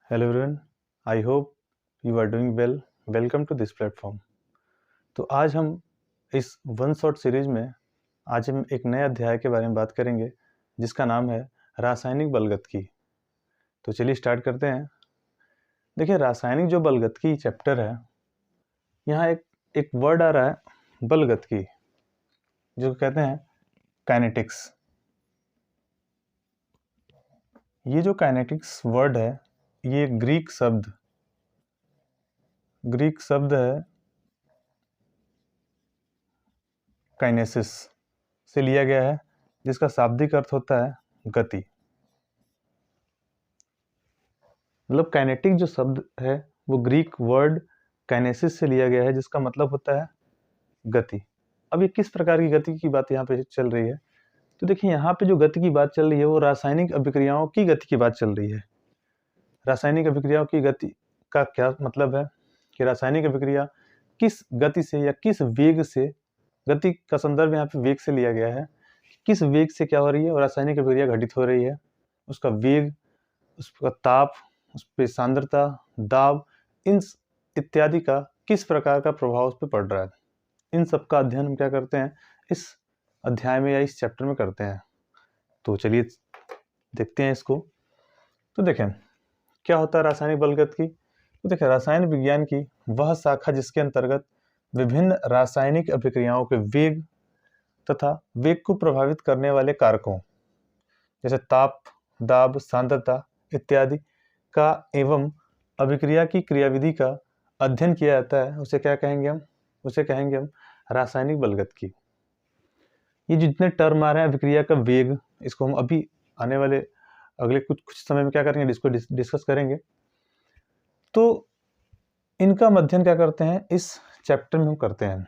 Hello everyone, I hope you are doing well. Welcome to this platform. तो आज हम इस वन शॉट सीरीज में आज हम एक नए अध्याय के बारे में बात करेंगे जिसका नाम है रासायनिक बलगतकी। तो चलिए स्टार्ट करते हैं। देखिए, रासायनिक जो बलगतकी चैप्टर है, यहाँ एक वर्ड आ रहा है बलगतकी, जो कहते हैं काइनेटिक्स। ये जो काइनेटिक्स वर्ड है, ये ग्रीक शब्द है काइनेसिस से लिया गया है, जिसका शाब्दिक अर्थ होता है गति। मतलब काइनेटिक जो शब्द है वो ग्रीक वर्ड काइनेसिस से लिया गया है, जिसका मतलब होता है गति। अब ये किस प्रकार की गति की बात यहाँ पे चल रही है? तो देखिए, यहाँ पे जो गति की बात चल रही है वो रासायनिक अभिक्रियाओं की गति की बात चल रही है। रासायनिक अभिक्रियाओं की गति का क्या मतलब है कि रासायनिक अभिक्रिया किस गति से या किस वेग से, गति का संदर्भ यहाँ पे वेग से लिया गया है, किस वेग से क्या हो रही है और रासायनिक अभिक्रिया घटित हो रही है, उसका वेग, उसका ताप, उस पर सांद्रता, दाब, इन इत्यादि का किस प्रकार का प्रभाव उस पर पड़ रहा है, इन सब का अध्ययन हम क्या करते हैं इस अध्याय में या इस चैप्टर में करते हैं। तो चलिए देखते हैं इसको। तो देखें क्या होता है रासायनिक बलगतकी। तो देखें, रसायन विज्ञान की वह शाखा जिसके अंतर्गत विभिन्न रासायनिक अभिक्रियाओं के वेग तथा वेग को प्रभावित करने वाले कारकों जैसे ताप, दाब, सांद्रता इत्यादि का एवं अभिक्रिया की क्रियाविधि का अध्ययन किया जाता है, उसे क्या कहेंगे हम? उसे कहेंगे हम रासायनिक बलगतकी। ये जितने टर्म आ रहे हैं, अभिक्रिया का वेग, इसको हम अभी आने वाले अगले कुछ समय में क्या करेंगे, इसको डिस्कस करेंगे। तो इनका अध्ययन क्या करते हैं इस चैप्टर में हम करते हैं।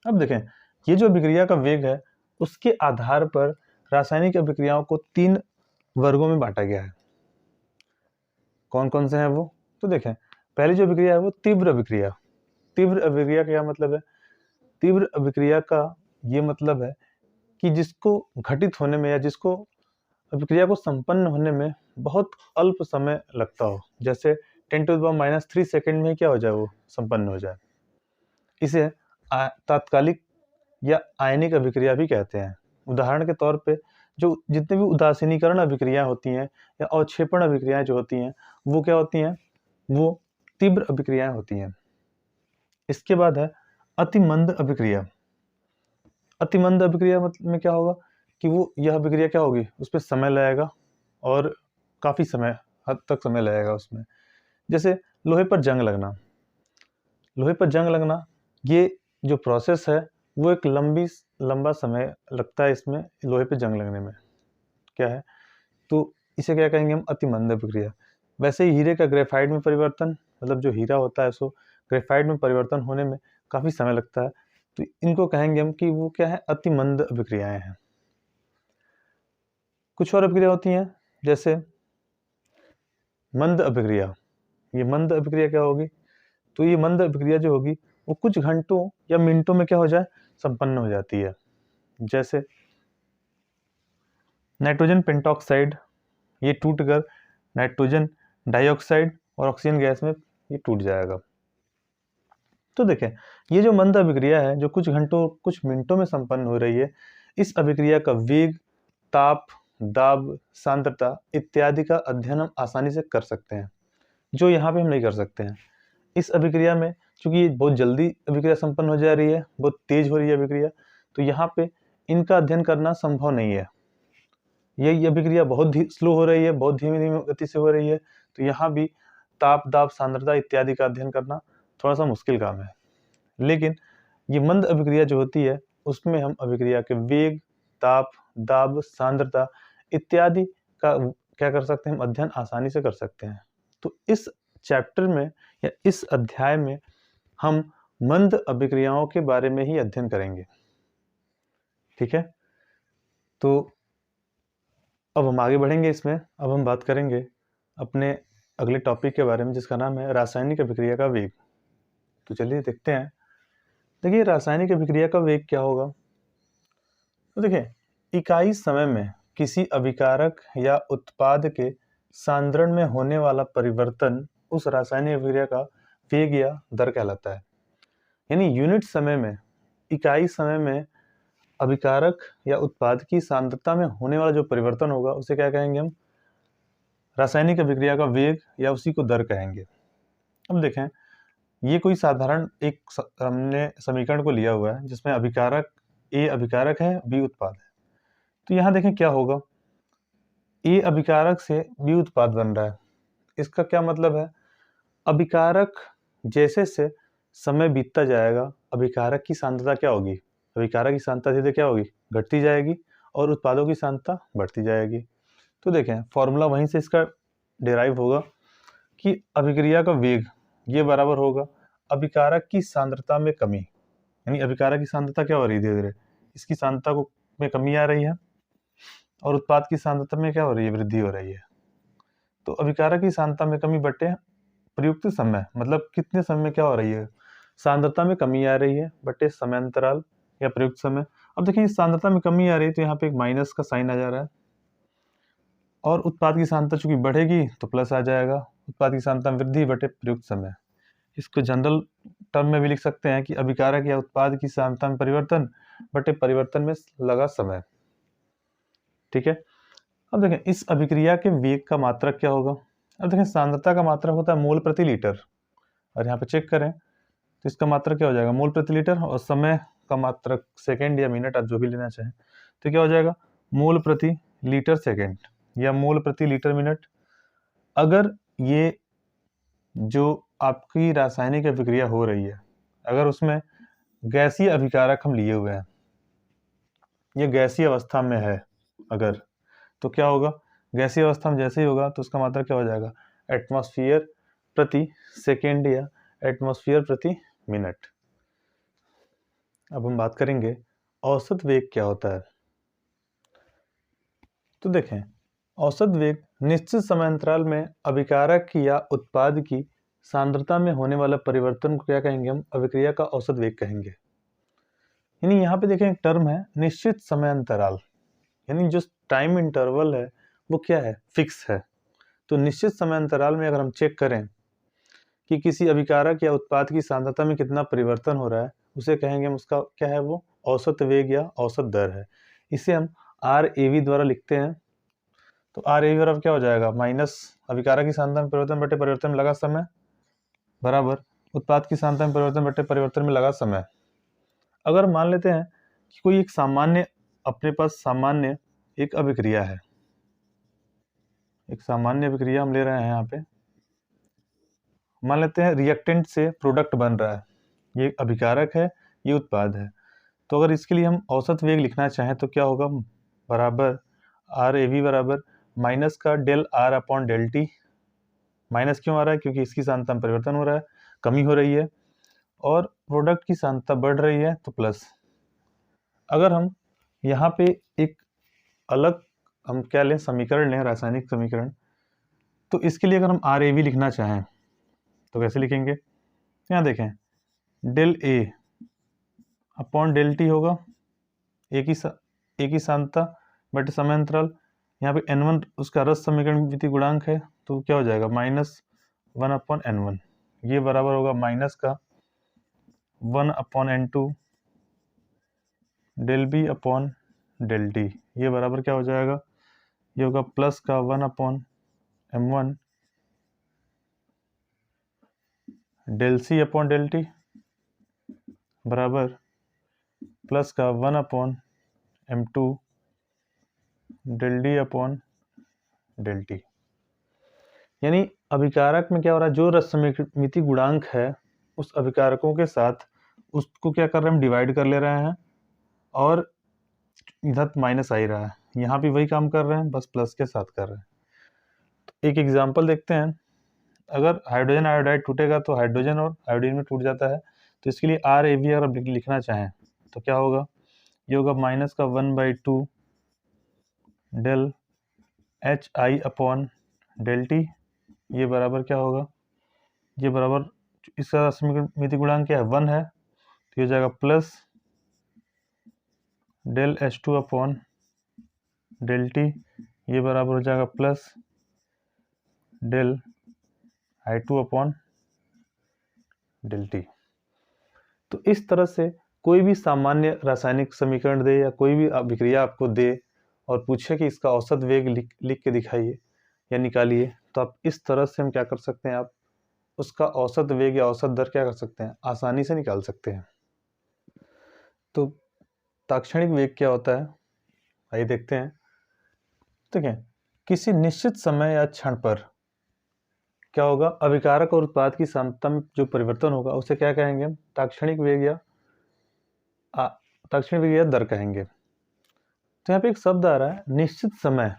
अब देखें, ये जो अभिक्रिया का वेग है उसके आधार पर रासायनिक अभिक्रियाओं को 3 वर्गों में बांटा गया है। कौन कौन से हैं वो? तो देखें, पहली जो अभिक्रिया है वो तीव्र अभिक्रिया। तीव्र अभिक्रिया का क्या मतलब है? तीव्र अभिक्रिया का ये मतलब है कि जिसको घटित होने में या जिसको अभिक्रिया को संपन्न होने में बहुत अल्प समय लगता हो, जैसे 10⁻³ सेकेंड में क्या हो जाए, वो संपन्न हो जाए। इसे तात्कालिक या आयनिक अभिक्रिया भी कहते हैं। उदाहरण के तौर पे जो जितने भी उदासीनीकरण अभिक्रियाएं होती हैं या अवक्षेपण अभिक्रियाएं जो होती हैं, वो क्या होती हैं? वो तीव्र अभिक्रियाएं होती हैं। इसके बाद है अतिमंद अभिक्रिया। अतिमंद अभिक्रिया मतलब में क्या होगा कि वो यह अभिक्रिया क्या होगी, उस पर समय लगेगा और काफ़ी समय हद तक समय लगेगा उसमें। जैसे लोहे पर जंग लगना। लोहे पर जंग लगना ये जो प्रोसेस है वो एक लंबा समय लगता है इसमें, लोहे पे जंग लगने में क्या है, तो इसे क्या कहेंगे हम? अतिमंद अभिक्रिया। वैसे ही हीरे का ग्रेफाइट में परिवर्तन, मतलब जो हीरा होता है सो ग्रेफाइट में परिवर्तन होने में काफ़ी समय लगता है, तो इनको कहेंगे हम कि वो क्या है? अतिमंद अभिक्रियाएं हैं। कुछ और अभिक्रिया होती हैं जैसे मंद अभिक्रिया। ये मंद अभिक्रिया क्या होगी? तो ये मंद अभिक्रिया जो होगी वो कुछ घंटों या मिनटों में क्या हो जाए, संपन्न हो जाती है। जैसे नाइट्रोजन पेंटॉक्साइड, ये टूटकर नाइट्रोजन डाइऑक्साइड और ऑक्सीजन गैस में ये टूट जाएगा। तो देखें, ये जो मंद अभिक्रिया है जो कुछ घंटों कुछ मिनटों में संपन्न हो रही है, इस अभिक्रिया का वेग, ताप, दाब, सांद्रता इत्यादि का अध्ययन हम आसानी से कर सकते हैं, जो यहाँ पे हम नहीं कर सकते हैं। इस अभिक्रिया में चूंकि ये बहुत जल्दी अभिक्रिया संपन्न हो जा रही है, बहुत तेज हो रही है अभिक्रिया, तो यहाँ पे इनका अध्ययन करना संभव नहीं है। ये अभिक्रिया बहुत स्लो हो रही है, बहुत धीमी धीमी गति से हो रही है, तो यहाँ भी ताप, दाब, सांद्रता इत्यादि का अध्ययन करना थोड़ा सा मुश्किल काम है। लेकिन ये मंद अभिक्रिया जो होती है उसमें हम अभिक्रिया के वेग, ताप, दाब, सांद्रता इत्यादि का क्या कर सकते हैं, हम अध्ययन आसानी से कर सकते हैं। तो इस चैप्टर में या इस अध्याय में हम मंद अभिक्रियाओं के बारे में ही अध्ययन करेंगे। ठीक है, तो अब हम आगे बढ़ेंगे इसमें। अब हम बात करेंगे अपने अगले टॉपिक के बारे में, जिसका नाम है रासायनिक अभिक्रिया का वेग। तो चलिए देखते हैं। देखिए, रासायनिक अभिक्रिया का वेग क्या होगा? तो देखिए, इकाई समय में किसी अभिकारक या उत्पाद के सांद्रण में होने वाला परिवर्तन उस रासायनिक अभिक्रिया का वेग या दर कहलाता है। यानी यूनिट समय में, इकाई समय में अभिकारक या उत्पाद की सांद्रता में होने वाला जो परिवर्तन होगा उसे क्या कहेंगे हम? रासायनिक अभिक्रिया का वेग या उसी को दर कहेंगे। अब देखें, ये कोई साधारण एक हमने समीकरण को लिया हुआ है जिसमें अभिकारक ए अभिकारक है, बी उत्पाद है। तो यहाँ देखें क्या होगा, ए अभिकारक से बी उत्पाद बन रहा है। इसका क्या मतलब है? अभिकारक जैसे से समय बीतता जाएगा, अभिकारक की सांद्रता क्या होगी? अभिकारक की सांद्रता सीधे क्या होगी? घटती जाएगी और उत्पादों की सांद्रता बढ़ती जाएगी। तो देखें, फॉर्मूला वहीं से इसका डिराइव होगा कि अभिक्रिया का वेग ये बराबर होगा अभिकारक की सांद्रता में कमी। यानी अभिकारक की सांद्रता क्या हो रही है? धीरे धीरे इसकी सांद्रता को में कमी आ रही है और उत्पाद की सांद्रता में क्या हो रही है? वृद्धि हो रही है। तो अभिकारक की सांद्रता में कमी बटे प्रयुक्त समय, मतलब कितने समय में क्या हो रही है? सांद्रता में कमी आ रही है बटे समयांतराल या प्रयुक्त समय। अब देखिए, इस सांद्रता में कमी आ रही है तो यहाँ पे एक माइनस का साइन आ जा रहा है और उत्पाद की सांद्रता चूंकि बढ़ेगी तो प्लस आ जाएगा। उत्पाद की सांद्रता में वृद्धि बटे प्रयुक्त समय। इसको जनरल टर्म में भी लिख सकते हैं कि अभिकारक या उत्पाद की सांद्रता में परिवर्तन बटे परिवर्तन में लगा समय। ठीक है। अब देखें, इस अभिक्रिया के वेग का मात्रक क्या होगा? अब देखें, सांद्रता का मात्रक होता है मोल प्रति लीटर, और यहाँ पे चेक करें तो इसका मात्रक क्या हो जाएगा? मोल प्रति लीटर, और समय का मात्रक सेकेंड या मिनट, आप जो भी लेना चाहें। तो क्या हो जाएगा? मोल प्रति लीटर सेकेंड या मोल प्रति लीटर मिनट। अगर ये जो आपकी रासायनिक अभिक्रिया हो रही है, अगर उसमें गैसीय अभिकारक हम लिए हुए हैं, ये गैसीय अवस्था में है अगर, तो क्या होगा? गैसीय अवस्था में जैसे ही होगा तो उसका मात्रक क्या हो जाएगा? एटमॉस्फेयर प्रति सेकेंड या एटमॉस्फेयर प्रति मिनट। अब हम बात करेंगे औसत वेग क्या होता है। तो देखें, औसत वेग निश्चित समयांतराल में अभिकारक या उत्पाद की सांद्रता में होने वाला परिवर्तन को क्या कहेंगे हम? अभिक्रिया का औसत वेग कहेंगे। यानी यहाँ पे देखें एक टर्म है निश्चित समयांतराल, यानी जो टाइम इंटरवल है वो क्या है? फिक्स है। तो निश्चित समयांतराल में अगर हम चेक करें कि किसी अभिकारक या उत्पाद की सांद्रता में कितना परिवर्तन हो रहा है, उसे कहेंगे हम, उसका क्या है? वो औसत वेग या औसत दर है। इसे हम RAV द्वारा लिखते हैं। तो RAV बराबर क्या हो जाएगा? माइनस अभिकारक की सांद्रता में परिवर्तन बटे परिवर्तन में लगा समय बराबर उत्पाद की सांद्रता में परिवर्तन बटे परिवर्तन में लगा समय। अगर मान लेते हैं कि कोई एक सामान्य, अपने पास सामान्य एक अभिक्रिया है, एक सामान्य अभिक्रिया हम ले रहे हैं यहाँ पे, मान लेते हैं रिएक्टेंट से प्रोडक्ट बन रहा है, ये अभिकारक है, ये उत्पाद है। तो अगर इसके लिए हम औसत वेग लिखना चाहें तो क्या होगा? बराबर RAV बराबर माइनस का del R upon del t. Minus क्यों आ रहा है? क्योंकि इसकी सांद्रता में परिवर्तन हो रहा है, कमी हो रही है, और प्रोडक्ट की सांद्रता बढ़ रही है तो प्लस। अगर हम यहाँ पे एक अलग हम क्या लें, समीकरण लें, रासायनिक समीकरण, तो इसके लिए अगर हम RAV लिखना चाहें तो कैसे लिखेंगे? यहाँ देखें, del A upon del t होगा, एक ही सांद्रता बटे समयांतराल। यहाँ पे N1 उसका रस समीकरण विधि गुणांक है, तो क्या हो जाएगा? -1 अपॉन N1। ये बराबर होगा माइनस का 1 upon N2 del B upon del t. ये बराबर क्या हो जाएगा? ये होगा प्लस का 1 upon M1 del C upon del t बराबर प्लस का 1 upon M2 del D upon del t. यानी अभिकारक में क्या हो रहा है? जो रस समीकरण गुणांक है उस अभिकारकों के साथ उसको क्या कर रहे हैं? हम डिवाइड कर ले रहे हैं, और इधर माइनस आ ही रहा है, यहाँ भी वही काम कर रहे हैं, बस प्लस के साथ कर रहे हैं। तो एक एग्जांपल देखते हैं। अगर हाइड्रोजन आयोडाइड टूटेगा तो हाइड्रोजन और आयोडीन में टूट जाता है, तो इसके लिए RAV अगर लिखना चाहें तो क्या होगा? ये होगा माइनस का 1/2 del HI upon del t. ये बराबर क्या होगा? ये बराबर, इसका समीकरण गुणांक क्या है? 1 है, तो ये हो जाएगा plus del H2 upon del t. ये बराबर हो जाएगा plus del I2 upon del t. तो इस तरह से कोई भी सामान्य रासायनिक समीकरण दे या कोई भी अभिक्रिया आपको दे और पूछे कि इसका औसत वेग लिख के दिखाइए या निकालिए, तो आप इस तरह से हम क्या कर सकते हैं, आप उसका औसत वेग या औसत दर क्या कर सकते हैं, आसानी से निकाल सकते हैं। तो ताक्षणिक वेग क्या होता है, आइए देखते हैं। देखिए, किसी निश्चित समय या क्षण पर क्या होगा, अभिकारक और उत्पाद की सांद्रता में जो परिवर्तन होगा उसे क्या कहेंगे हम, ताक्षणिक वेग या ताक्षणिक वेग या दर कहेंगे। तो यहाँ पे एक शब्द आ रहा है निश्चित समय,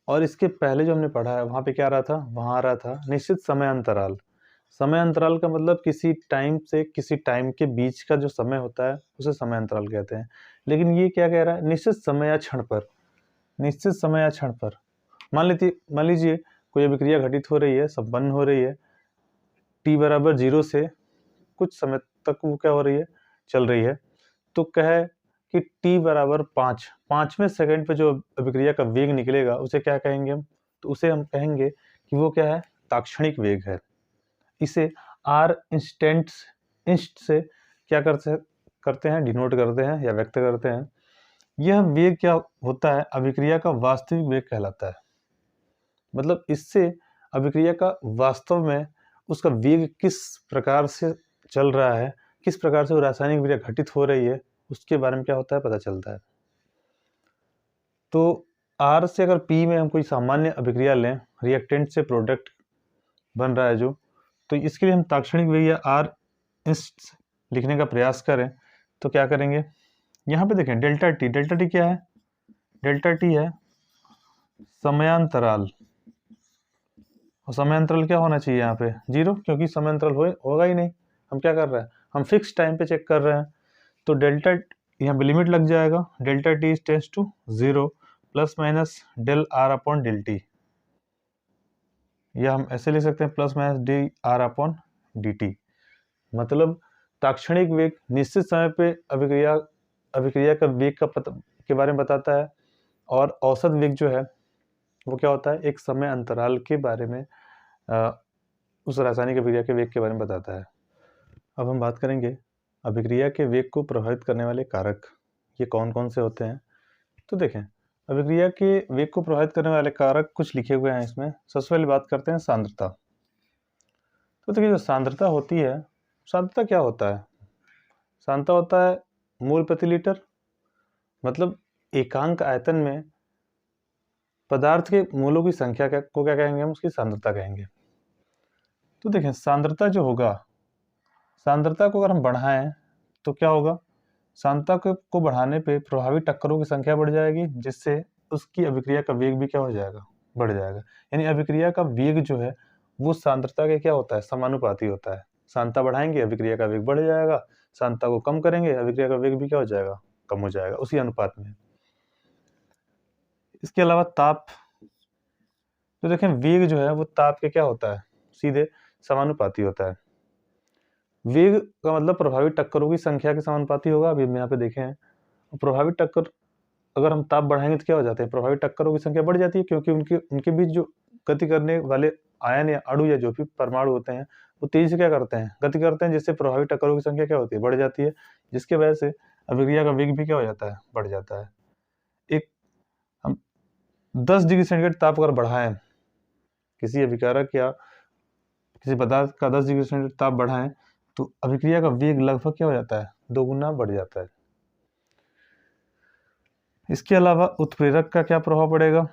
और इसके पहले जो हमने पढ़ा है वहां पे क्या आ रहा था, वहां आ रहा था निश्चित समय अंतराल। समय अंतराल का मतलब किसी टाइम से किसी टाइम के बीच का जो समय होता है उसे समय अंतराल कहते हैं। लेकिन ये क्या कह रहा है, निश्चित समय या क्षण पर। निश्चित समय या क्षण पर मान लीजिए कोई अभिक्रिया घटित हो रही है, संपन्न हो रही है, t बराबर 0 से कुछ समय तक वो क्या हो रही है, चल रही है। तो कहे कि t बराबर 5वें सेकंड पे जो अभिक्रिया का वेग निकलेगा उसे क्या कहेंगे हम, तो उसे हम कहेंगे कि वो क्या है, ताक्षणिक वेग है। इसे r इंस्ट से क्या करते हैं, डिनोट करते हैं या व्यक्त करते हैं। यह वेग क्या होता है, अभिक्रिया का वास्तविक वेग कहलाता है। मतलब इससे अभिक्रिया का वास्तव में उसका वेग किस प्रकार से चल रहा है, किस प्रकार से वो रासायनिक क्रिया घटित हो रही है, उसके बारे में क्या होता है, पता चलता है। तो R से अगर P में हम कोई सामान्य अभिक्रिया लें, रिएक्टेंट से प्रोडक्ट बन रहा है जो, तो इसके लिए हम ताक्षणिक वेग या R इंस्ट लिखने का प्रयास करें तो क्या करेंगे, यहाँ पे देखें डेल्टा टी क्या है, डेल्टा टी है समयांतराल। और समयांतराल क्या होना चाहिए यहाँ पे, 0, क्योंकि समयांतराल होगा ही नहीं। हम क्या कर रहे हैं, हम फिक्स टाइम पे चेक कर रहे हैं। तो डेल्टा यहाँ पे लिमिट लग जाएगा, delta t tends to 0 plus minus del R upon del t, या हम ऐसे लिख सकते हैं plus minus d r upon d t. मतलब ताक्षणिक वेग निश्चित समय पे अभिक्रिया का वेग के बारे में बताता है, और औसत वेग जो है वो क्या होता है, एक समय अंतराल के बारे में उस रासायनिक अभिक्रिया के वेग के बारे में बताता है। अब हम बात करेंगे अभिक्रिया के वेग को प्रभावित करने वाले कारक, ये कौन कौन से होते हैं। तो देखें, अभिक्रिया के वेग को प्रभावित करने वाले कारक कुछ लिखे हुए हैं इसमें। सबसे पहले बात करते हैं सांद्रता। तो देखिए, जो सांद्रता होती है, सांद्रता क्या होता है, सांद्रता होता है मोल प्रति लीटर। मतलब एकांक आयतन में पदार्थ के मोलों की संख्या को क्या कहेंगे हम, उसकी सांद्रता कहेंगे। तो देखें, सांद्रता जो होगा, सांद्रता को अगर हम बढ़ाएं तो क्या होगा, सांद्रता को बढ़ाने पे प्रभावी टक्करों की संख्या बढ़ जाएगी, जिससे उसकी अभिक्रिया का वेग भी क्या हो जाएगा, बढ़ जाएगा। यानी अभिक्रिया का वेग जो है वो सांद्रता के क्या होता है, समानुपाती होता है। सांद्रता बढ़ाएंगे अभिक्रिया का वेग बढ़ जाएगा, सांद्रता को कम करेंगे अभिक्रिया का वेग भी क्या हो जाएगा, कम हो जाएगा, उसी अनुपात में। इसके अलावा ताप, तो देखें वेग जो है वो ताप के क्या होता है, सीधे समानुपाती होता है। वेग का मतलब प्रभावी टक्करों की संख्या के समानुपाती होगा। अभी हम यहाँ पे देखे हैं, प्रभावी टक्कर अगर हम ताप बढ़ाएंगे तो क्या हो जाते हैं, प्रभावी टक्करों की संख्या बढ़ जाती है, क्योंकि उनके बीच जो गति करने वाले आयन या अणु या जो भी परमाणु होते हैं वो तेजी से क्या करते हैं, गति करते हैं, जिससे प्रभावी टक्करों की संख्या क्या होती है, बढ़ जाती है, जिसके वजह से अभिक्रिया का वेग भी क्या हो जाता है, बढ़ जाता है। एक हम 10 डिग्री सेंटीग्रेड ताप अगर बढ़ाएं, किसी अभिकारक या किसी पदार्थ का 10 डिग्री सेंटीग्रेड ताप बढ़ाएं तो अभिक्रिया का वेग लगभग क्या हो जाता है, 2 गुना बढ़ जाता है। इसके अलावा उत्प्रेरक का क्या प्रभाव पड़ेगा,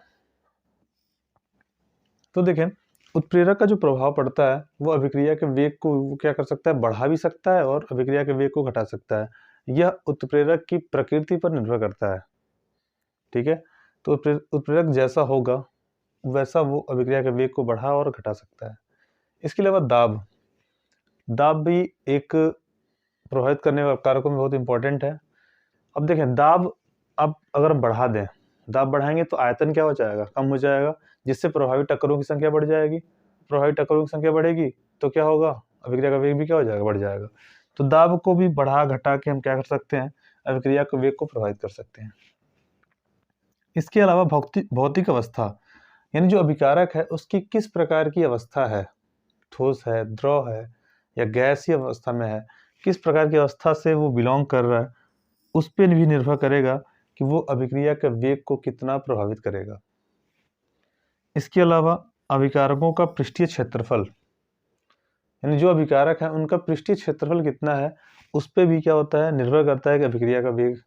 तो देखें उत्प्रेरक का जो प्रभाव पड़ता है वो अभिक्रिया के वेग को वो क्या कर सकता है, बढ़ा भी सकता है और अभिक्रिया के वेग को घटा सकता है। यह उत्प्रेरक की प्रकृति पर निर्भर करता है। ठीक है, तो उत्प्रेरक जैसा होगा वैसा वो अभिक्रिया के वेग को बढ़ा और घटा सकता है। इसके अलावा दाब भी एक प्रभावित करने वाले कारकों में बहुत इंपॉर्टेंट है। अब देखें, दाब अब अगर बढ़ा दें, दाब बढ़ाएंगे तो आयतन क्या हो जाएगा, कम हो जाएगा, जिससे प्रभावी टक्करों की संख्या बढ़ जाएगी। प्रभावी टक्करों की संख्या बढ़ेगी तो क्या होगा, अभिक्रिया का वेग भी क्या हो जाएगा, बढ़ जाएगा। तो दाब को भी बढ़ा घटा के हम क्या कर सकते हैं, अभिक्रिया के वेग को प्रभावित कर सकते हैं। इसके अलावा भौतिक अवस्था, यानी जो अभिकारक है उसकी किस प्रकार की अवस्था है, ठोस है, द्रव है या गैसीय अवस्था में है, किस प्रकार की अवस्था से वो बिलोंग कर रहा है, उस पर भी निर्भर करेगा कि वो अभिक्रिया के वेग को कितना प्रभावित करेगा। इसके अलावा अभिकारकों का पृष्ठीय क्षेत्रफल, यानी जो अभिकारक है उनका पृष्ठीय क्षेत्रफल कितना है, उस पर भी क्या होता है, निर्भर करता है कि अभिक्रिया का वेग।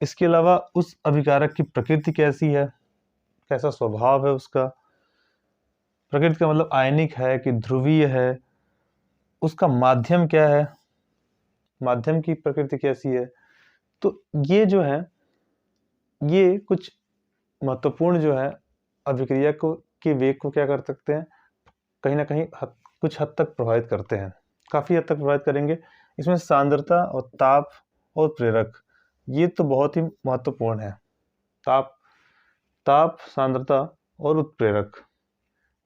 इसके अलावा उस अभिकारक की प्रकृति कैसी है, कैसा स्वभाव है उसका, प्रकृति का मतलब आयनिक है कि ध्रुवीय है, उसका माध्यम क्या है, माध्यम की प्रकृति कैसी है। तो ये जो है, ये कुछ महत्वपूर्ण जो है अभिक्रिया को के वेग को क्या कर सकते हैं, कहीं ना कहीं कुछ हद तक प्रभावित करते हैं, काफी हद तक प्रभावित करेंगे। इसमें सांद्रता और ताप और प्रेरक, ये तो बहुत ही महत्वपूर्ण है। ताप, सांद्रता और उत्प्रेरक,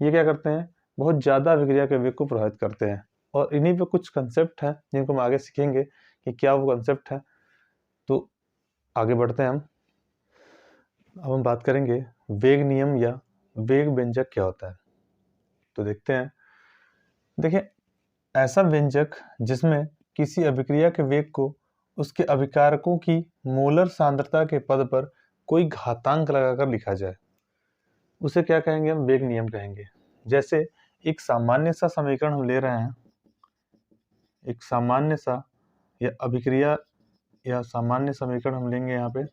ये क्या करते हैं, बहुत ज़्यादा अभिक्रिया के वेग को प्रभावित करते हैं। और इन्हीं पे कुछ कंसेप्ट हैं जिनको हम आगे सीखेंगे कि क्या वो कंसेप्ट है। तो आगे बढ़ते हैं हम। अब हम बात करेंगे वेग नियम या वेग व्यंजक क्या होता है। तो देखते हैं। देखिए, ऐसा व्यंजक जिसमें किसी अभिक्रिया के वेग को उसके अभिकारकों की मोलर सांद्रता के पद पर कोई घातांक लगाकर लिखा जाए, उसे क्या कहेंगे, हम वेग नियम कहेंगे। जैसे एक सामान्य सा समीकरण हम ले रहे हैं, एक सामान्य सा या अभिक्रिया या सामान्य समीकरण हम लेंगे यहाँ पे,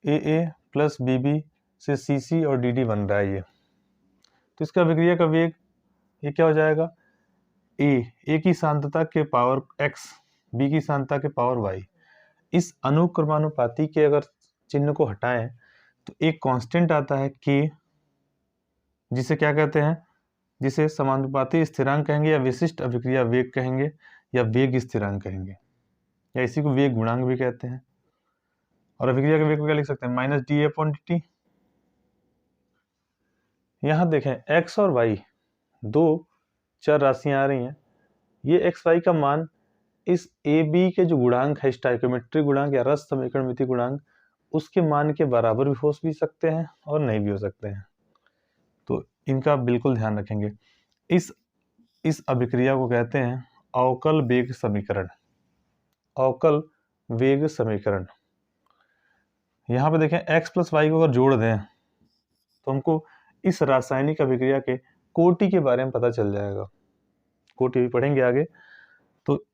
ए प्लस बी से सी और डी बन रहा है ये। तो इसका अभिक्रिया का वेग ये क्या हो जाएगा, ए की सांद्रता के पावर x, बी की सांद्रता के पावर y। इस अनुक्रमानुपाती के अगर चिन्ह को हटाएं तो एक कांस्टेंट आता है k, जिसे क्या कहते हैं, जिसे समानुपाती स्थिरांक कहेंगे या विशिष्ट अभिक्रिया वेग कहेंगे या वेग स्थिरांक कहेंगे या इसी को वेग गुणांक भी कहते हैं। और अभिक्रिया के वेग को क्या लिख सकते हैं, minus D upon d T. यहाँ देखें x और y दो चर राशियां आ रही हैं, ये एक्स वाई का मान इस ए बी के जो गुणांक है, स्टाइकोमेट्रिक गुणांक या रस समीकरण मिति गुणांक, उसके मान के बराबर भी हो भी सकते हैं और नहीं भी हो सकते हैं। तो इनका बिल्कुल ध्यान रखेंगे। इस अभिक्रिया को कहते हैं अवकल वेग समीकरण। अवकल वेग समीकरण। यहाँ पे देखें x प्लस वाई को अगर जोड़ दें तो हमको इस रासायनिक अभिक्रिया के कोटि के बारे में पता चल जाएगा। कोटि भी पढ़ेंगे आगे। तो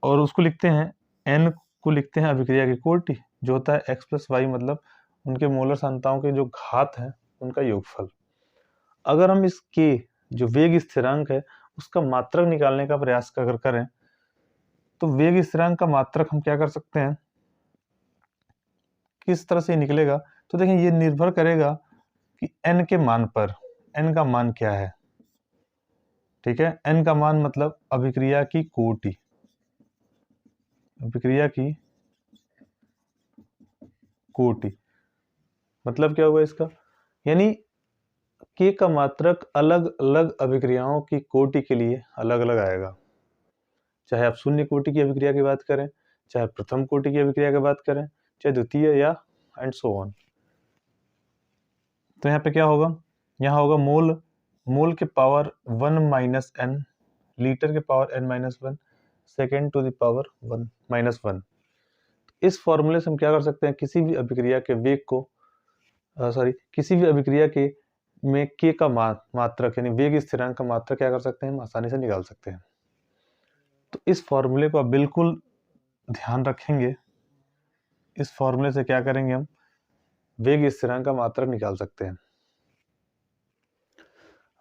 और उसको लिखते हैं, n को लिखते हैं अभिक्रिया की कोटि, जो होता है x प्लस वाई, मतलब उनके मोलर सांद्रताओं के जो घात है उनका योगफल। अगर हम इस k जो वेग स्थिरांक है उसका मात्रक निकालने का प्रयास अगर करें तो वेग स्थिरांक का मात्रक हम क्या कर सकते हैं, किस तरह से निकलेगा। तो देखें, ये निर्भर करेगा कि n के मान पर, n का मान क्या है, ठीक है। n का मान मतलब अभिक्रिया की कोटि, अभिक्रिया की कोटि मतलब क्या हुआ इसका, यानी k का मात्रक अलग अलग अभिक्रियाओं की कोटि के लिए अलग अलग आएगा। चाहे आप शून्य कोटि की अभिक्रिया की बात करें, चाहे प्रथम कोटि की अभिक्रिया की बात करें, चाहे द्वितीय या एंड सो ऑन। तो यहाँ पे क्या होगा, यहाँ होगा मोल के पावर 1 माइनस n, लीटर के power n minus 1, second to the power 1 minus 1। इस फॉर्मूले से हम क्या कर सकते हैं, किसी भी अभिक्रिया के वेग को किसी भी अभिक्रिया के में k का मात्रक यानी वेग स्थिरांक का मात्रक क्या कर सकते हैं, हम आसानी से निकाल सकते हैं। तो इस फॉर्मूले को आप बिल्कुल ध्यान रखेंगे। इस फॉर्मूले से क्या करेंगे, हम वेग स्थिरांक का मात्रक निकाल सकते हैं।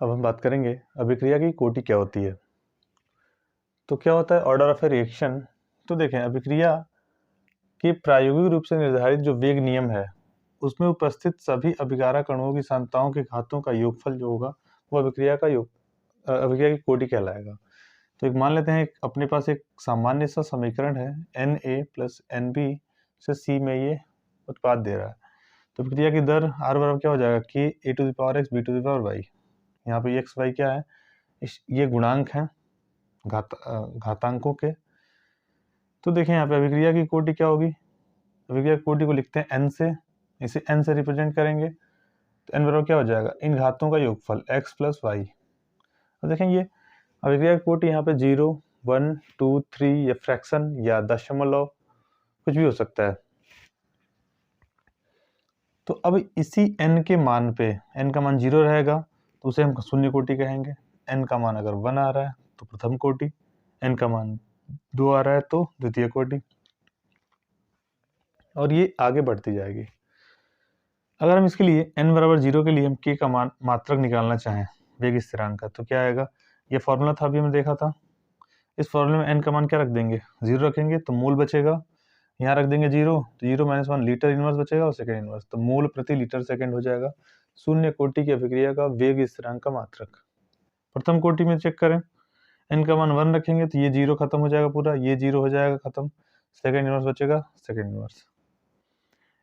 अब हम बात करेंगे अभिक्रिया की कोटि क्या होती है। तो क्या होता है ऑर्डर ऑफ ए रिएक्शन। तो देखें, अभिक्रिया के प्रायोगिक रूप से निर्धारित जो वेग नियम है उसमें उपस्थित सभी अभिकारक अणुओं की सांद्रताओं के घातों का योगफल जो होगा वो अभिक्रिया की कोटि कहलाएगा। तो एक मान लेते हैं, अपने पास एक सामान्य सा समीकरण है, Na प्लस NB से C में ये उत्पाद दे रहा है। तो अभिक्रिया की दर R बराबर क्या हो जाएगा, K a to the power x b to the power y। यहाँ पे x y क्या है, ये गुणांक है घातांकों के। तो देखें यहाँ पे अभिक्रिया की कोटि क्या होगी, अभिक्रिया की कोटि को लिखते हैं n से, इसे n से रिप्रेजेंट करेंगे तो n बराबर क्या हो जाएगा, इन घातों का योगफल x प्लस वाई। अब देखें ये अभिक्रिया की कोटि यहाँ पे 0, 1, 2, 3 या फ्रैक्शन या दशमलव कुछ भी हो सकता है। तो अब इसी n के मान पे n का मान 0 रहेगा तो उसे हम शून्य कोटि कहेंगे। n का मान अगर 1 आ रहा है तो प्रथम कोटि, n का मान 2 आ रहा है तो द्वितीय कोटि, और ये आगे बढ़ती जाएगी। अगर हम इसके लिए n बराबर 0 के लिए हम k का मान मात्रक निकालना चाहें वेग स्थिरांक का तो क्या आएगा, ये फॉर्मूला था अभी हमने देखा था। इस फॉर्मूले में n का मान क्या रख देंगे, 0 रखेंगे तो मोल बचेगा, यहाँ रख देंगे 0 तो 0 - 1 लीटर इनवर्स बचेगा और सेकंड इनवर्स, तो मोल प्रति लीटर सेकंड हो जाएगा शून्य कोटि की अभिक्रिया का वेग स्थिरांक का मात्रक। प्रथम कोटि में चेक करें, n का मान 1 रखेंगे तो ये 0 खत्म हो जाएगा पूरा, ये 0 हो जाएगा खत्म, सेकंड इनवर्स बचेगा सेकंड इनवर्स।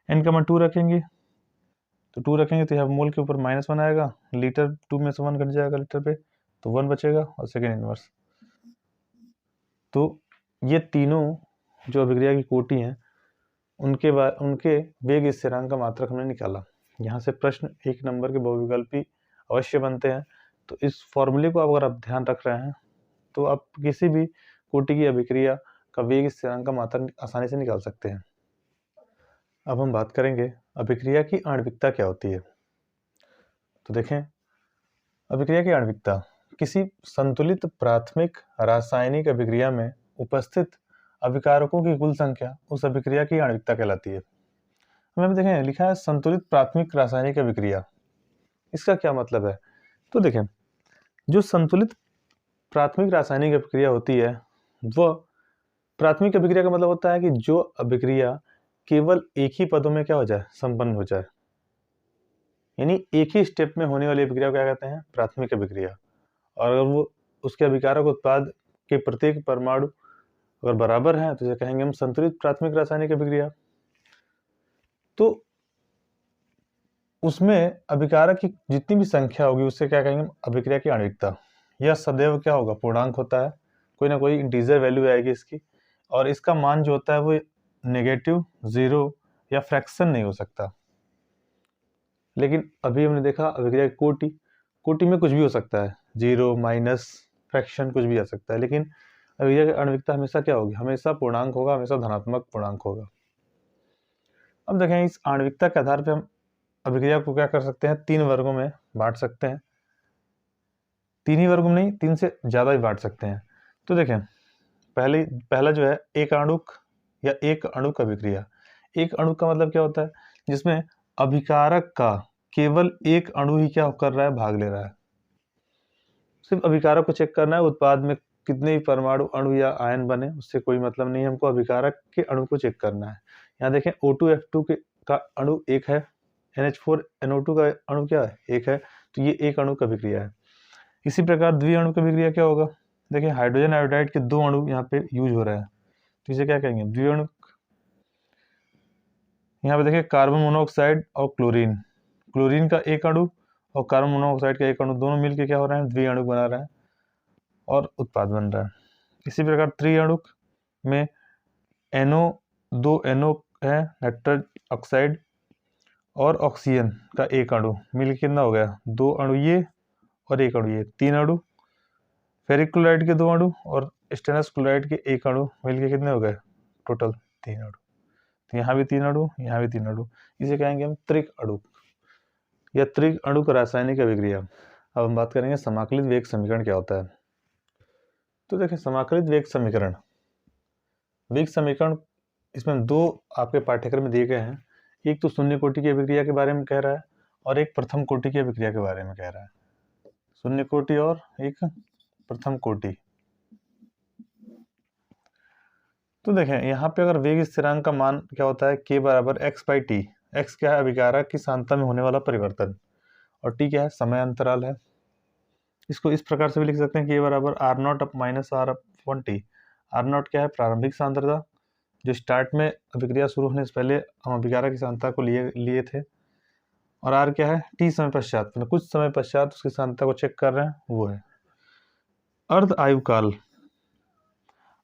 n का मान 2 रखेंगे तो 2 रखेंगे तो यहाँ मोल के ऊपर -1 आएगा, लीटर 2 में से 1 घट जाएगा लीटर पे तो 1 बचेगा और सेकंड इनवर्स। तो ये तीनों जो अभिक्रिया की कोटि हैं उनके वेग स्थिरांक का मात्रक हमने निकाला। यहाँ से प्रश्न 1 नंबर के बहुविकल्पी अवश्य बनते हैं, तो इस फॉर्मूले को अगर आप ध्यान रख रहे हैं तो आप किसी भी कोटि की अभिक्रिया का वेग स्थिरांक का मात्रक आसानी से निकाल सकते हैं। अब हम बात करेंगे अभिक्रिया की आणविकता क्या होती है। तो देखें, अभिक्रिया की आणविकता किसी संतुलित प्राथमिक रासायनिक अभिक्रिया में उपस्थित अभिकारकों की कुल संख्या उस अभिक्रिया की आणविकता कहलाती है। हमें देखें लिखा है संतुलित प्राथमिक रासायनिक अभिक्रिया, इसका क्या मतलब है। तो देखें, जो संतुलित प्राथमिक रासायनिक अभिक्रिया होती है वह प्राथमिक अभिक्रिया का मतलब होता है कि जो अभिक्रिया केवल एक ही पदों में क्या हो जाए, संपन्न हो जाए, यानी एक ही स्टेप में होने वाली अभिक्रिया को क्या कहते हैं, प्राथमिक अभिक्रिया। और अगर वो उसके अभिकारक उत्पाद के प्रत्येक परमाणु अगर बराबर हैं तो इसे कहेंगे हम संतुलित प्राथमिक रासायनिक अभिक्रिया। तो उसमें अभिकारक की जितनी भी संख्या होगी उससे क्या कहेंगे हम, अभिक्रिया की आणविकता। यह सदैव क्या होगा, पूर्णांक होता है, कोई ना कोई इंटीजर वैल्यू आएगी इसकी, और इसका मान जो होता है वो नेगेटिव, 0 या फ्रैक्शन नहीं हो सकता। लेकिन अभी हमने देखा अभिक्रिया की कोटि में कुछ भी हो सकता है, 0, माइनस, फ्रैक्शन कुछ भी आ सकता है, लेकिन अभिक्रिया की आणविकता हमेशा क्या होगी, हमेशा पूर्णांक होगा, हमेशा धनात्मक पूर्णांक होगा। अब देखें, इस आणविकता के आधार पर हम अभिक्रिया को क्या कर सकते हैं, 3 वर्गों में बांट सकते हैं। 3 ही वर्गों में नहीं, 3 से ज़्यादा भी बांट सकते हैं। तो देखें, पहला जो है एक आणुक या एक अणुक अभिक्रिया। एक अणुक का मतलब क्या होता है, जिसमें अभिकारक का केवल एक अणु ही क्या कर रहा है, भाग ले रहा है। सिर्फ अभिकारक को चेक करना है, उत्पाद में कितने भी परमाणु, अणु या आयन बने उससे कोई मतलब नहीं है, हमको अभिकारक के अणु को चेक करना है। यहाँ देखें O2F2 का अणु एक है, NH4NO2 का अणु क्या है, एक है, तो ये एक अणु अभिक्रिया है। इसी प्रकार द्विअणुक अभिक्रिया क्या होगा, देखिए हाइड्रोजन आयोडाइड के 2 अणु यहाँ पे यूज हो रहे हैं, तो इसे क्या कहेंगे, द्विअणुक। यहाँ पे देखिए कार्बन मोनोऑक्साइड और क्लोरीन का एक अणु और कार्बन मोनोऑक्साइड का एक अणु दोनों मिलकर क्या हो रहे हैं, द्विअणुक बना रहे हैं और उत्पाद बन रहा है। इसी प्रकार त्रिअणुक में दो NO है, नाइट्रस ऑक्साइड और ऑक्सीजन का एक अणु मिलकर कितना हो गया, 2 अणु ये और एक अणु ये, 3 अणु। फेरिक क्लोराइड के 2 अणु और स्टेनस क्लोराइड के एक अणु मिलकर कितने हो गए, टोटल 3 अणु। तो यहाँ भी 3 अणु, यहाँ भी 3 अणु, इसे कहेंगे हम त्रिक अणुक या त्रिक अणुक रासायनिक अभिक्रिया। अब हम बात करेंगे समाकलित वेग समीकरण क्या होता है। तो देखिए, समाकलित वेग समीकरण इसमें 2 आपके पाठ्यक्रम में दिए गए हैं। एक तो शून्य कोटि की अभिक्रिया के बारे में कह रहा है और एक प्रथम कोटि की अभिक्रिया के बारे में कह रहा है। शून्य कोटि और एक प्रथम कोटि। तो देखें, यहाँ पे अगर वेग स्थिरांक का मान क्या होता है, k बराबर x/t। x क्या है, अभिकारक की सांद्रता में होने वाला परिवर्तन, और t क्या है, समय अंतराल है। इसको इस प्रकार से भी लिख सकते हैं, k बराबर r0 माइनस r/t। r0 क्या है, प्रारंभिक सांद्रता, जो स्टार्ट में अभिक्रिया शुरू होने से पहले हम अभिकारक की सांद्रता को लिए थे, और r क्या है, t समय पश्चात, मतलब कुछ समय पश्चात उसकी सांद्रता को चेक कर रहे हैं, वो है। अर्ध आयुकाल।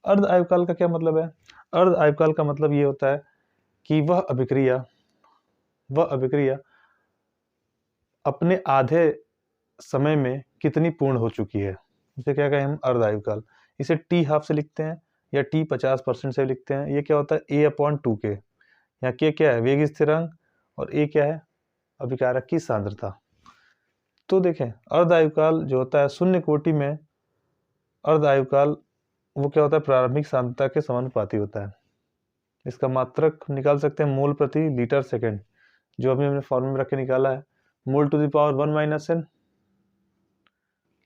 अर्ध आयुकाल का क्या मतलब है, अर्ध आयुकाल का मतलब ये होता है कि वह अभिक्रिया वह अभिक्रिया अपने आधे समय में कितनी पूर्ण हो चुकी है, इसे क्या कहें हम, अर्ध आयुकाल। इसे टी हाफ से लिखते हैं या टी 50% से लिखते हैं। ये क्या होता है, a/2k। यहाँ के क्या है, वेग स्थिरांक, और ए क्या है, अभिकारक की सांद्रता। तो देखें, अर्ध आयुकाल जो होता है शून्य कोटि में, अर्ध आयुकाल वो क्या होता है, प्रारंभिक सांद्रता के समानुपाती होता है। इसका मात्रक निकाल सकते हैं मोल प्रति लीटर सेकेंड, जो अभी हमने फॉर्मूले में रख के निकाला है, mole to the power 1 - n,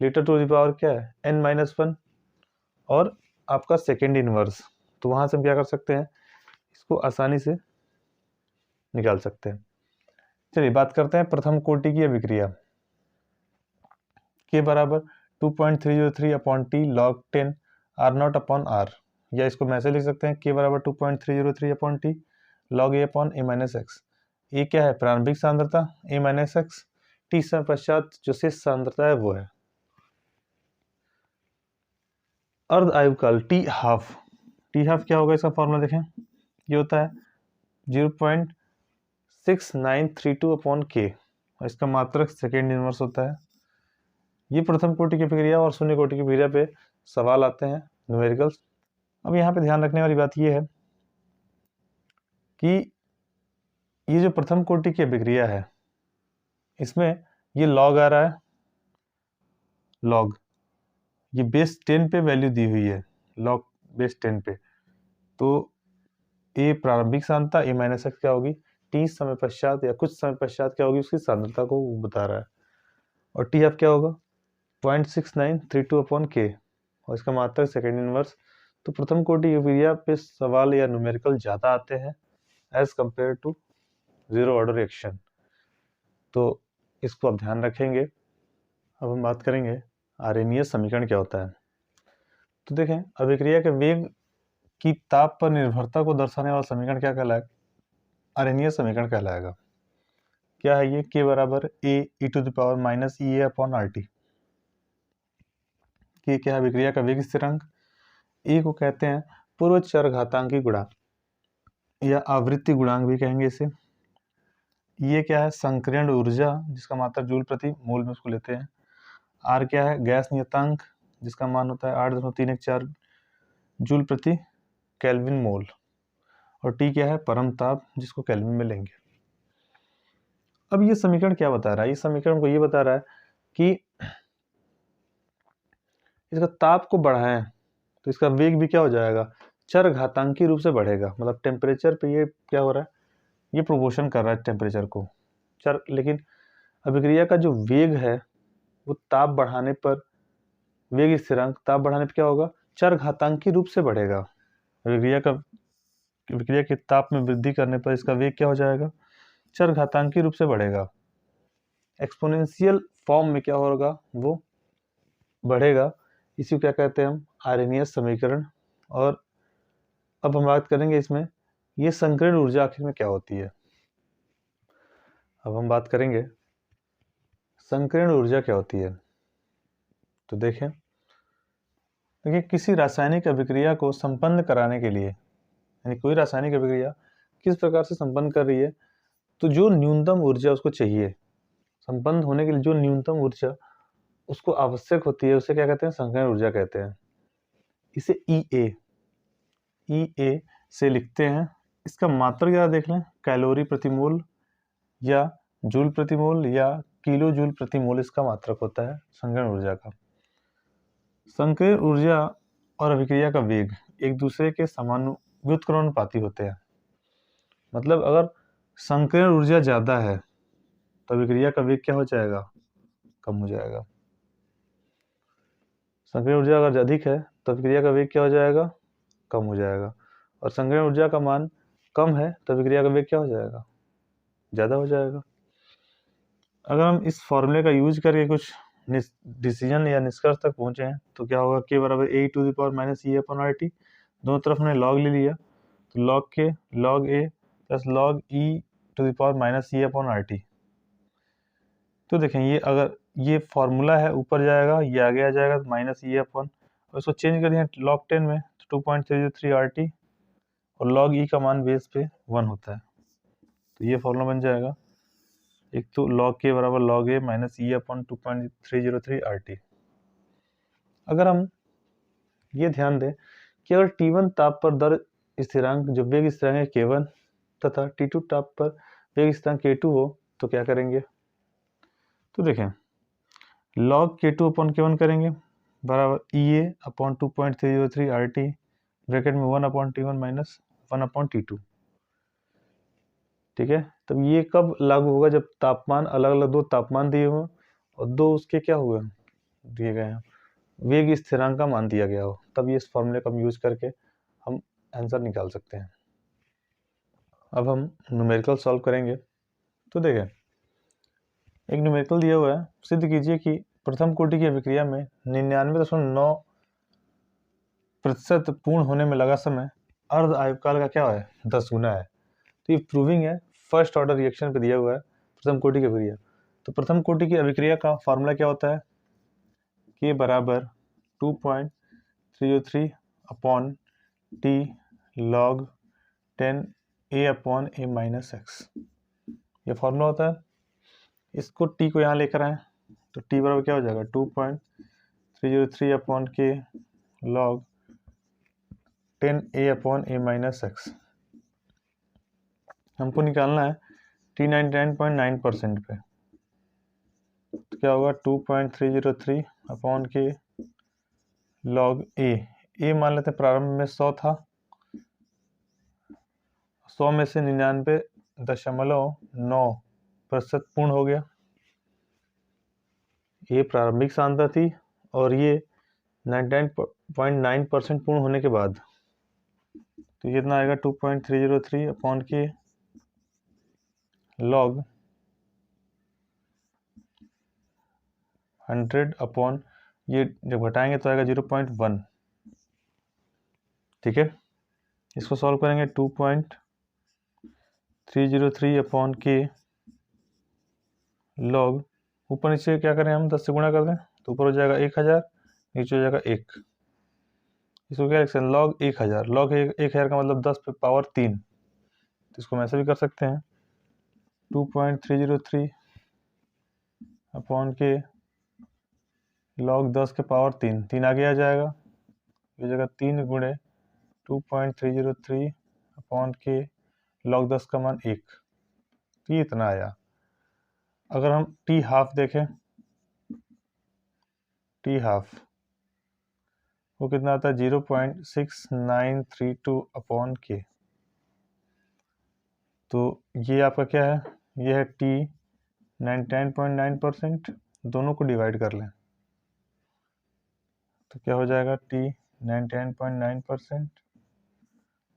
litre to the power क्या है, n-1, और आपका सेकेंड इनवर्स। तो वहां से हम क्या कर सकते हैं, इसको आसानी से निकाल सकते हैं। चलिए बात करते हैं प्रथम कोटि की अभिक्रिया। के बराबर 2.303/T log 10 R0/R, या इसको मैं ऐसे लिख सकते हैं, के बराबर 2.303/T log A/A-x। ये क्या है, प्रारंभिक सांद्रता, A-x, टी समय पश्चात जो शेष सांद्रता है वो है। अर्ध आयुकाल टी हाफ, टी हाफ क्या होगा, इसका फॉर्मूला देखें, ये होता है 0.6932/K, और इसका मात्रक सेकेंड इनवर्स होता है। ये प्रथम कोटि की प्रक्रिया और शून्य कोटि की प्रक्रिया पे सवाल आते हैं, न्यूमेरिकल्स। अब यहाँ पे ध्यान रखने वाली बात ये है कि ये जो प्रथम कोटि की अभिक्रिया है, इसमें ये लॉग आ रहा है, लॉग, ये बेस 10 पे वैल्यू दी हुई है, लॉग बेस 10 पे। तो ए प्रारंभिक सांद्रता, A-x क्या होगी, टी समय पश्चात या कुछ समय पश्चात क्या होगी, उसकी सांद्रता को बता रहा है। और टी एफ क्या होगा, 0.6932/K, और इसका मात्रक सेकेंड इनवर्स। तो प्रथम कोटि की अभिक्रिया पे सवाल या न्यूमेरिकल ज़्यादा आते हैं as compare to zero order reaction, तो इसको आप ध्यान रखेंगे। अब हम बात करेंगे आर्हेनियस समीकरण क्या होता है। तो देखें, अभिक्रिया के वेग की ताप पर निर्भरता को दर्शाने वाला समीकरण क्या कहलाएगा, आर्हेनियस समीकरण कहलाएगा। क्या है ये, के बराबर A e⁻−EA/RT। ये क्या है, अभिक्रिया का वेग स्थिरांक। ए को कहते हैं पूर्व चरघातांकी गुणांक या आवृत्ति गुणांक भी कहेंगे इसे। ये क्या है, संकीर्ण ऊर्जा, जिसका मात्रा जूल प्रति मोल में उसको लेते हैं। आर क्या है, गैस नियतांक, जिसका मान होता है 8.314 जूल प्रति केल्विन मोल। और टी क्या है, परम ताप, जिसको केल्विन में लेंगे। अब ये समीकरण क्या बता रहा है, इस समीकरण को ये बता रहा है कि इसका ताप को बढ़ाएं तो इसका वेग भी क्या हो जाएगा, चर घातांकी रूप से बढ़ेगा। मतलब टेम्परेचर पे ये क्या हो रहा है, ये प्रोपोर्शन कर रहा है टेम्परेचर को चर, लेकिन अभिक्रिया का जो वेग है वो ताप बढ़ाने पर, वेग स्थिरांक ताप बढ़ाने पर क्या होगा, चर घातांकी रूप से बढ़ेगा। अभिक्रिया के ताप में वृद्धि करने पर इसका वेग क्या हो जाएगा, चर घातांकी रूप से बढ़ेगा। एक्सपोनेंशियल फॉर्म में क्या होगा, वो बढ़ेगा। इसी को क्या कहते हैं हम, आर्हेनियस समीकरण। और अब हम बात करेंगे इसमें ये संकीर्ण ऊर्जा आखिर में क्या होती है। अब हम बात करेंगे संकीर्ण ऊर्जा क्या होती है। तो देखिए, किसी रासायनिक अभिक्रिया को संपन्न कराने के लिए, यानी कोई रासायनिक अभिक्रिया किस प्रकार से संपन्न कर रही है, तो जो न्यूनतम ऊर्जा उसको चाहिए संपन्न होने के लिए, जो न्यूनतम ऊर्जा उसको आवश्यक होती है, उसे क्या कहते हैं, संकीर्ण ऊर्जा कहते हैं। इसे ई ए से लिखते हैं। इसका मात्रक ज़्यादा देख लें, कैलोरी प्रति मोल या जूल प्रति मोल या किलो जूल प्रति मोल इसका मात्रक होता है संकीर्ण ऊर्जा का। संकीर्ण ऊर्जा और अभिक्रिया का वेग एक दूसरे के व्युत्क्रमानुपाती होते हैं। मतलब अगर संकीर्ण ऊर्जा ज़्यादा है तो अभिक्रिया का वेग क्या हो जाएगा, कम हो जाएगा। संकीर्ण ऊर्जा अगर अधिक है तो अभिक्रिया का वेग क्या हो जाएगा, कम हो जाएगा। और संकीर्ण ऊर्जा का मान कम है तो अभिक्रिया का वेग क्या हो जाएगा, ज़्यादा हो जाएगा। अगर हम इस फॉर्मूले का यूज करके कुछ डिसीजन या निष्कर्ष तक पहुंचे हैं तो क्या होगा, के बराबर A e⁻−E/RT। दोनों तरफ हमने लॉग ले लिया, तो लॉग के लॉग ए प्लस लॉग E⁻−E/RT। तो देखें, ये अगर ये फॉर्मूला है ऊपर जाएगा, ये आगे आ जाएगा -E/, और इसको चेंज कर दिया लॉग 10 में तो 2.303 RT, और लॉग ई का मान बेस पे 1 होता है। तो ये फॉर्मूला बन जाएगा, एक तो log k बराबर log a minus E upon 2.303 RT। अगर हम ये ध्यान दें कि अगर T1 ताप पर दर स्थिरांक जो वेग स्थिरांक है K1 तथा T2 ताप पर वेग स्थिरांक K2 हो तो क्या करेंगे? तो देखें, log K2 अपॉन K1 करेंगे बराबर EA अपॉन 2.303 RT, ब्रैकेट में 1 upon T1 minus 1 upon T2। ठीक है, तब ये कब लागू होगा? जब तापमान अलग अलग दो तापमान दिए हों और दो उसके क्या हुए दिए गए हैं वेग स्थिरांक का मान दिया गया हो, तब ये इस फॉर्मूले का यूज करके हम आंसर निकाल सकते हैं। अब हम न्यूमेरिकल सॉल्व करेंगे। तो देखें, एक न्यूमेरिकल दिया हुआ है, सिद्ध कीजिए कि प्रथम कोटि की अभिक्रिया में 99.9% पूर्ण होने में लगा समय अर्ध आयुकाल का क्या है? 10 गुना है। तो ये प्रूविंग है, फर्स्ट ऑर्डर रिएक्शन पे दिया हुआ है प्रथम कोटि की अभिक्रिया। तो प्रथम कोटि की अभिक्रिया का फॉर्मूला क्या होता है? K बराबर 2.303 upon T log 10 A upon A minus x, ये फॉर्मूला होता है। इसको T को यहाँ लेकर आए तो T बराबर क्या हो जाएगा? 2.303 upon K log 10 A upon A minus x. हमको निकालना है T 99.9% पे, तो क्या होगा? 2.303 अपॉन K log A मान लेते हैं प्रारंभ में 100 था, 100 में से 99.9% पूर्ण हो गया। ये प्रारंभिक सांद्रता थी और ये 99.9% पूर्ण होने के बाद, तो ये कितना आएगा? 2.303 अपॉन के log 100 अपॉन, ये जब घटाएंगे तो आएगा 0.1। ठीक है, इसको सॉल्व करेंगे 2.303 अपॉन के log, ऊपर नीचे क्या करें हम? 10 से गुणा कर दें तो ऊपर हो जाएगा 1000, नीचे हो जाएगा 1। इसको क्या लिख सकते हैं? log 1000, log 1000 का मतलब 10 पे पावर 3, तो इसको हम ऐसे भी कर सकते हैं 2.303 अपॉन के log 10 के पावर 3, 3 आगे आ जाएगा, ये जगह 3 गुणे 2.303 अपॉन के log 10 का मान 1, तो ये इतना आया। अगर हम T हाफ देखें, T हाफ वो कितना आता है? 0.6932 अपॉन के। तो ये आपका क्या है? ये है T 99.9%, दोनों को डिवाइड कर लें तो क्या हो जाएगा? T 99.9%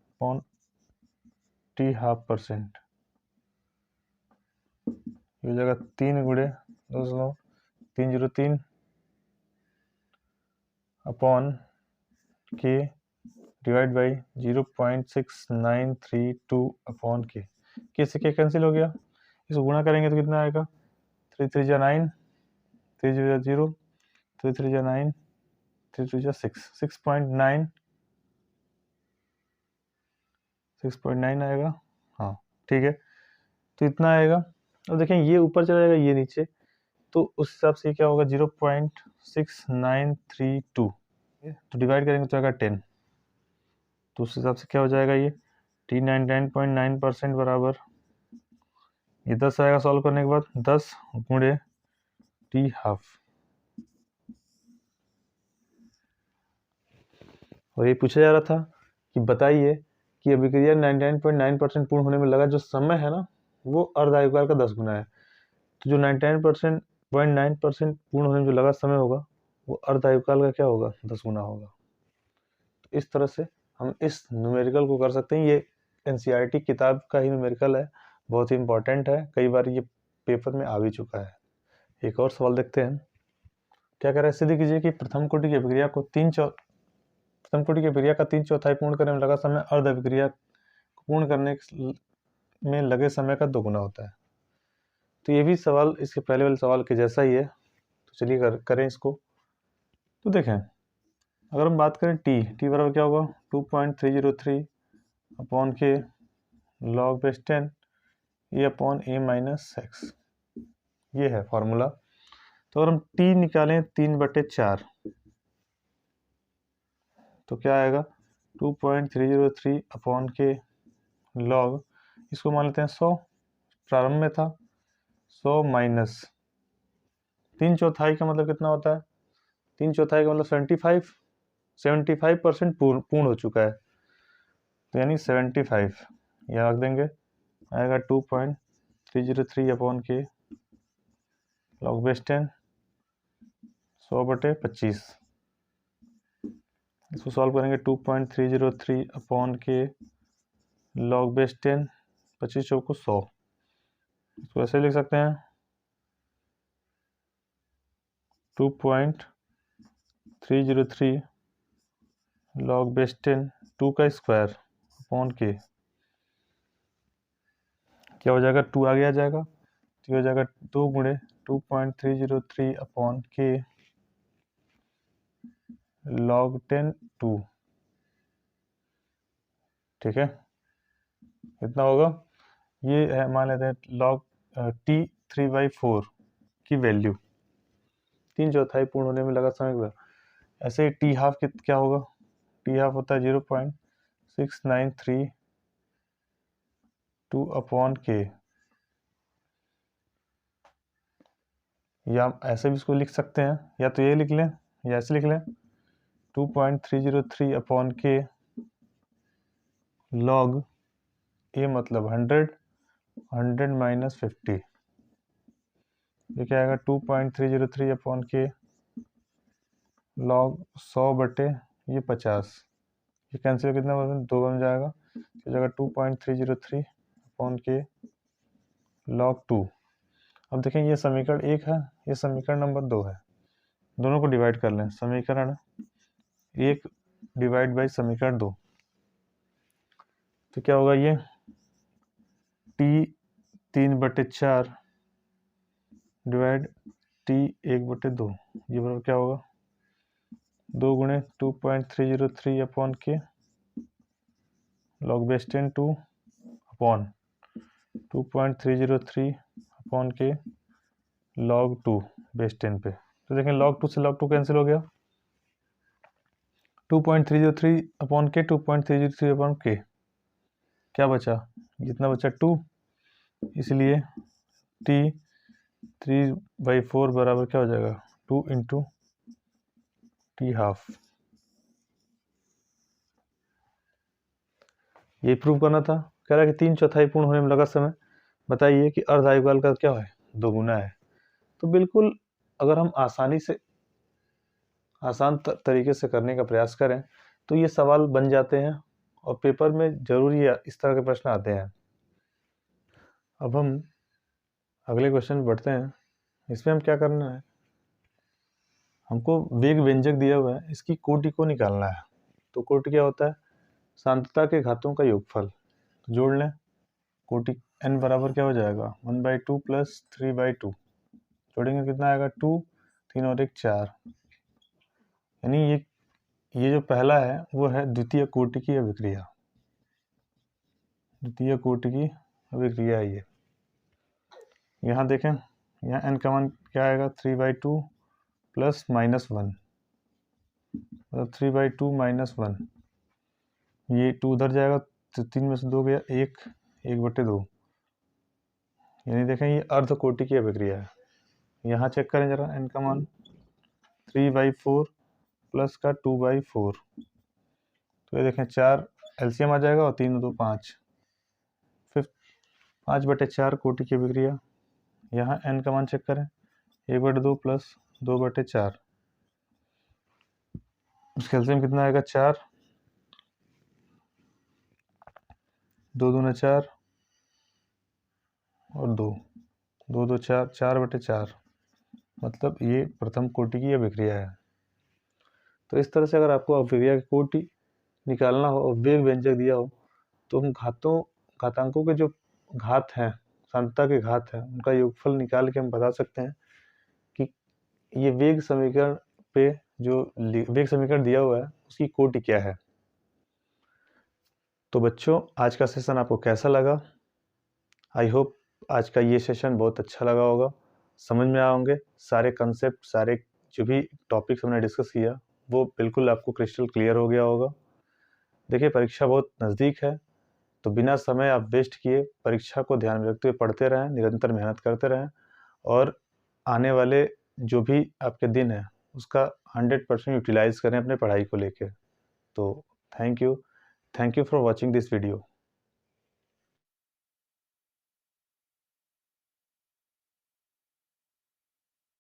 अपॉन T हाफ %, ये जगह 3 गुणे 2.303 अपॉन के डिवाइड बाई 0.6932 अपॉन के से क्या कैंसिल हो गया? इसको गुणा करेंगे तो कितना आएगा? 3 3 जा 9, 3 0 0, 3 3 जा 9, 3 2 जा 6, 6.9 आएगा। हाँ ठीक है, तो इतना आएगा। अब देखें ये ऊपर चला जाएगा, ये नीचे, तो उस हिसाब से क्या होगा? 0.6932, तो डिवाइड करेंगे तो आएगा 10, तो उस हिसाब से क्या हो जाएगा? ये T 99.9% बराबर ये 10 आएगा सॉल्व करने के बाद, 10 गुणे T हाफ। और ये पूछा जा रहा था कि बताइए कि अभिक्रिया 99.9% पूर्ण होने में लगा जो समय है ना, वो अर्ध आयुकाल का 10 गुना है। तो जो 99.9% पूर्ण होने में जो लगा समय होगा वो अर्ध आयुकाल का क्या होगा? 10 गुना होगा। तो इस तरह से हम इस न्यूमेरिकल को कर सकते हैं। ये एनसीईआरटी किताब का ही न्यूमेरिकल है, बहुत ही इंपॉर्टेंट है, कई बार ये पेपर में आ भी चुका है। एक और सवाल देखते हैं, क्या कह रहा है? सिद्ध कीजिए कि प्रथम कोटि की अभिक्रिया का 3/4 पूर्ण करने में लगा समय अर्ध अभिक्रिया को पूर्ण करने में लगे समय का 2 गुना होता है। तो ये भी सवाल इसके पहले वाले सवाल के जैसा ही है, तो चलिए करें इसको। तो देखें, अगर हम बात करें टी बराबर क्या होगा? 2.303 अपॉन के log बेस 10, ए अपॉन ए माइनस एक्स, ये है फॉर्मूला। तो अगर हम टी निकालें 3/4 तो क्या आएगा 2.303 अपॉन के लॉग, इसको मान लेते हैं 100, प्रारंभ में था 100 माइनस 3/4 का मतलब कितना होता है, 3/4 का मतलब 75% पूर्ण हो चुका है, तो यानी 75 यहाँ रख देंगे, आएगा 2.303 अपॉन के लॉग बेस 10 100/25। इसको सॉल्व करेंगे 2.303 अपॉन के लॉग बेस 10, 25 चौक को 100, इसको ऐसे लिख सकते हैं 2.303 लॉग बेस 10 2 का स्क्वायर अपॉन के, क्या हो जाएगा 2 आगे आ जाएगा, तो हो जाएगा 2 गुणे 2.303 अपॉन के लॉग 10 2, ठीक है, इतना होगा। ये है मान लेते हैं लॉग टी 3/4 की वैल्यू, 3/4 पूर्ण होने में लगा समय हुआ। ऐसे ही टी हाफ क्या होगा, टी हाफ होता है 0.6932 अपॉन के, या ऐसे भी इसको लिख सकते हैं, या तो ये लिख लें या ऐसे लिख लें 2.303 अपॉन के लॉग ए मतलब 100 माइनस 50, ये क्या आएगा 2.303 अपॉन के लॉग 100/50, ये कैंसिल कितना 2 बन जाएगा, तो जाएगा 2.303 अपॉन के लॉग 2। अब देखें ये समीकरण 1 है, ये समीकरण नंबर 2 है, दोनों को डिवाइड कर लें, समीकरण 1 डिवाइड बाई समीकरण 2, तो क्या होगा ये टी 3/4 डिवाइड टी 1/2, ये बराबर क्या होगा 2 गुणे 2.303 अपॉन के लॉग बेस 10 2 अपॉन 2.303 अपॉन के लॉग 2 बेस 10 पे, तो देखें लॉग 2 से लॉग 2 कैंसिल हो गया, 2.303 अपॉन के 2.303 अपॉन के, क्या बचा, जितना बचा 2, इसलिए टी 3/4 बराबर क्या हो जाएगा 2 इंटू टी हाफ। ये प्रूव करना था, कह रहा है कि 3/4 पूर्ण होने में लगा समय, बताइए कि अर्ध आयुकाल का क्या है, 2 गुना है। तो बिल्कुल अगर हम आसान तरीके से करने का प्रयास करें तो ये सवाल बन जाते हैं और पेपर में जरूर ही इस तरह के प्रश्न आते हैं। अब हम अगले क्वेश्चन में बढ़ते हैं। इसमें हम क्या करना है, हमको वेग व्यंजक दिया हुआ है, इसकी कोटि को निकालना है। तो कोटि क्या होता है, सांतता के घातों का योगफल, तो जोड़ लें, कोटि n बराबर क्या हो जाएगा 1/2 प्लस 3/2, जोड़ेंगे कितना आएगा 2, 3 और 1 4, यानी ये जो पहला है वो है द्वितीय कोटि की अभिक्रिया, द्वितीय कोटि की अभिक्रिया है ये। यहाँ देखें, यहाँ n का मान क्या आएगा 3/2 प्लस -1, मतलब 3/2 -1, ये 2 उधर जाएगा तो 3 में से 2 गया 1, 1/2, यानी देखें ये अर्ध कोटि की अभिक्रिया है। यहाँ चेक करें जरा n का मान 3/4 प्लस का 2/4, तो ये देखें 4 एलसीएम आ जाएगा और 3 2 5, फिर 5/4 कोटि की अभिक्रिया। यहाँ n का मान चेक करें 1/2 प्लस 2/4, उसका एलसीएम कितना आएगा 4, 2 दूना 4 और 2 2 2 4, 4/4, मतलब ये प्रथम कोटि की अभिक्रिया है। तो इस तरह से अगर आपको अभिक्रिया की कोटि निकालना हो और वेग व्यंजक दिया हो तो हम घातांकों के जो घात हैं, सांतता के घात हैं, उनका योगफल निकाल के हम बता सकते हैं कि ये वेग समीकरण पे जो वेग समीकरण दिया हुआ है उसकी कोटि क्या है। तो बच्चों आज का सेशन आपको कैसा लगा, आई होप आज का ये सेशन बहुत अच्छा लगा होगा, समझ में आए होंगे सारे कंसेप्ट, सारे जो भी टॉपिक्स हमने डिस्कस किया वो बिल्कुल आपको क्रिस्टल क्लियर हो गया होगा। देखिए, परीक्षा बहुत नज़दीक है, तो बिना समय आप वेस्ट किए परीक्षा को ध्यान में रखते हुए पढ़ते रहें, निरंतर मेहनत करते रहें और आने वाले जो भी आपके दिन हैं उसका 100% यूटिलाइज़ करें अपने पढ़ाई को लेके। तो thank you for watching this video.